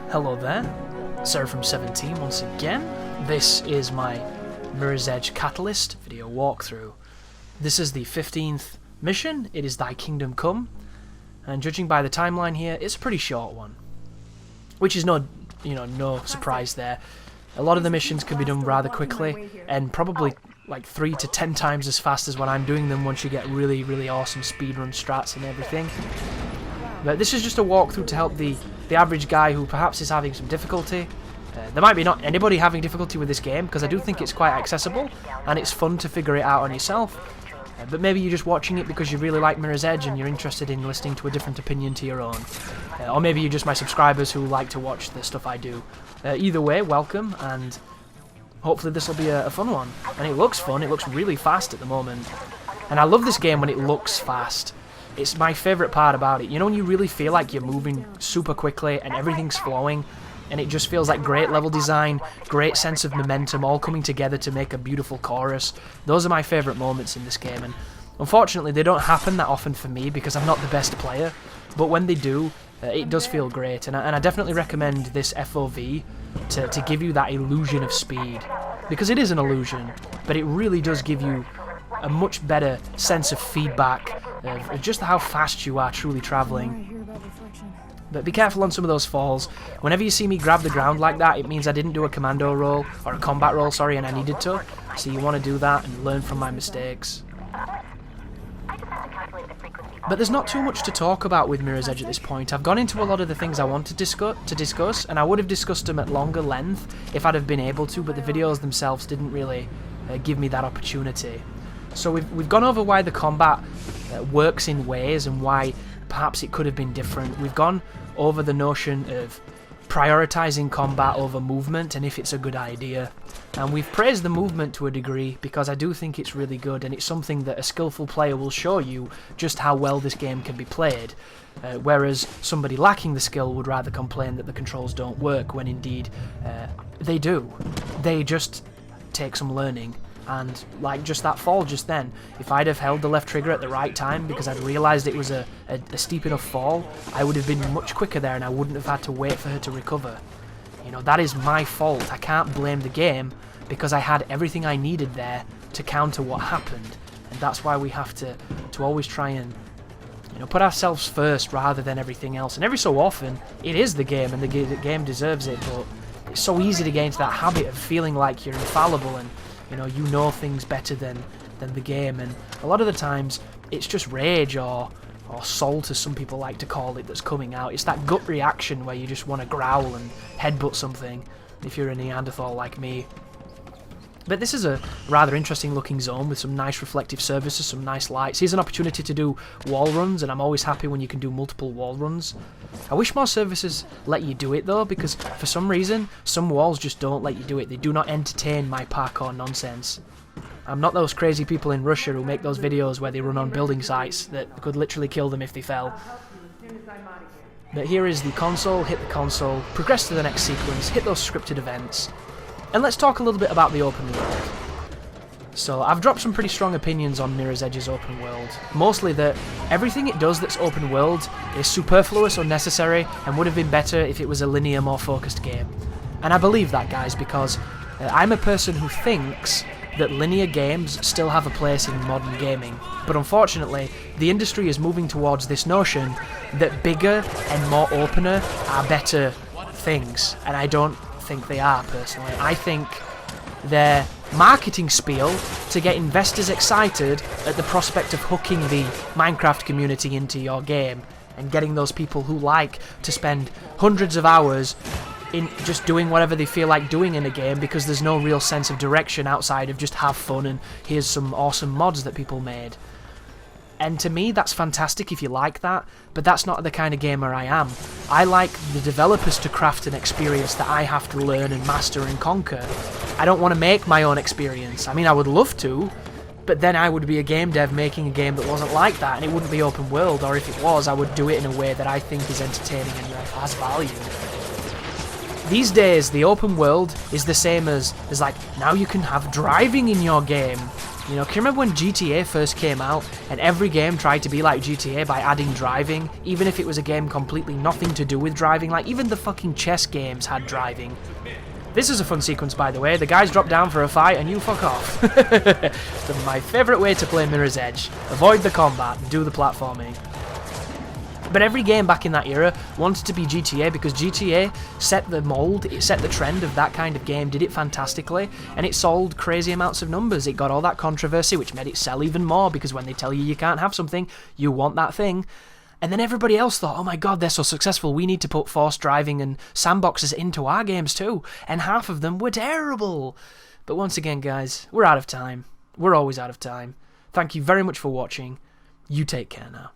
Hello there, Sarah from 17 once again. This is my Mirror's Edge Catalyst video walkthrough. This is the 15th mission. It is Thy Kingdom Come, and judging by the timeline here, it's a pretty short one, which is no surprise there. A lot of the missions can be done rather quickly, and probably like 3 to 10 times as fast as when I'm doing them once you get really awesome speedrun strats and everything. But this is just a walkthrough to help the average guy who perhaps is having some difficulty. There might be not anybody having difficulty with this game, because I do think it's quite accessible and it's fun to figure it out on yourself. But maybe you're just watching it because you really like Mirror's Edge and you're interested in listening to a different opinion to your own. Or maybe you're just my subscribers who like to watch the stuff I do. Either way, welcome, and hopefully this will be a fun one. And it looks fun, it looks really fast at the moment. And I love this game when it looks fast. It's my favourite part about it. You know when you really feel like you're moving super quickly and everything's flowing, and it just feels like great level design, great sense of momentum, all coming together to make a beautiful chorus. Those are my favourite moments in this game, and unfortunately they don't happen that often for me because I'm not the best player, but when they do, it does feel great, and I definitely recommend this FOV to give you that illusion of speed, because it is an illusion, but it really does give you a much better sense of feedback of just how fast you are truly travelling. But be careful on some of those falls. Whenever you see me grab the ground like that, it means I didn't do a commando roll, or a combat roll, sorry, and I needed to. So you want to do that and learn from my mistakes. But there's not too much to talk about with Mirror's Edge at this point. I've gone into a lot of the things I want to discuss, and I would have discussed them at longer length if I'd have been able to, but the videos themselves didn't really give me that opportunity. So we've gone over why the combat works in ways and why perhaps it could have been different. We've gone over the notion of prioritizing combat over movement and if it's a good idea. And we've praised the movement to a degree because I do think it's really good, and it's something that a skillful player will show you just how well this game can be played. Whereas somebody lacking the skill would rather complain that the controls don't work, when indeed they do. They just take some learning. And like just that fall just then, if I'd have held the left trigger at the right time because I'd realised it was a steep enough fall, I would have been much quicker there and I wouldn't have had to wait for her to recover. You know, that is my fault. I can't blame the game because I had everything I needed there to counter what happened. And that's why we have to always try and, you know, put ourselves first rather than everything else. And every so often, it is the game and the game deserves it, but it's so easy to get into that habit of feeling like you're infallible and you know things better than the game, and a lot of the times it's just rage or salt, as some people like to call it, that's coming out. It's that gut reaction where you just want to growl and headbutt something if you're a Neanderthal like me. But this is a rather interesting looking zone with some nice reflective surfaces, some nice lights. Here's an opportunity to do wall runs, and I'm always happy when you can do multiple wall runs. I wish more services let you do it though, because for some reason, some walls just don't let you do it. They do not entertain my parkour nonsense. I'm not those crazy people in Russia who make those videos where they run on building sites that could literally kill them if they fell. But here is the console, hit the console, progress to the next sequence, hit those scripted events. And let's talk a little bit about the open world. So I've dropped some pretty strong opinions on Mirror's Edge's open world. Mostly that everything it does that's open world is superfluous, unnecessary, and would have been better if it was a linear, more focused game. And I believe that, guys, because I'm a person who thinks that linear games still have a place in modern gaming. But unfortunately, the industry is moving towards this notion that bigger and more opener are better things, and I don't think they are, personally. I think they're marketing spiel to get investors excited at the prospect of hooking the Minecraft community into your game and getting those people who like to spend hundreds of hours in just doing whatever they feel like doing in a game because there's no real sense of direction outside of just have fun and here's some awesome mods that people made. And to me, that's fantastic if you like that, but that's not the kind of gamer I am. I like the developers to craft an experience that I have to learn and master and conquer. I don't want to make my own experience. I mean, I would love to, but then I would be a game dev making a game that wasn't like that, and it wouldn't be open world, or if it was, I would do it in a way that I think is entertaining and has value. These days, the open world is the same as like, now you can have driving in your game. You know, can you remember when GTA first came out and every game tried to be like GTA by adding driving, even if it was a game completely nothing to do with driving? Like, even the fucking chess games had driving. This is a fun sequence, by the way. The guys drop down for a fight and you fuck off. It's my favourite way to play Mirror's Edge. Avoid the combat, do the platforming. But every game back in that era wanted to be GTA because GTA set the mold, it set the trend of that kind of game, did it fantastically, and it sold crazy amounts of numbers. It got all that controversy, which made it sell even more, because when they tell you can't have something, you want that thing. And then everybody else thought, oh my god, they're so successful, we need to put forced driving and sandboxes into our games too. And half of them were terrible. But once again, guys, we're out of time. We're always out of time. Thank you very much for watching. You take care now.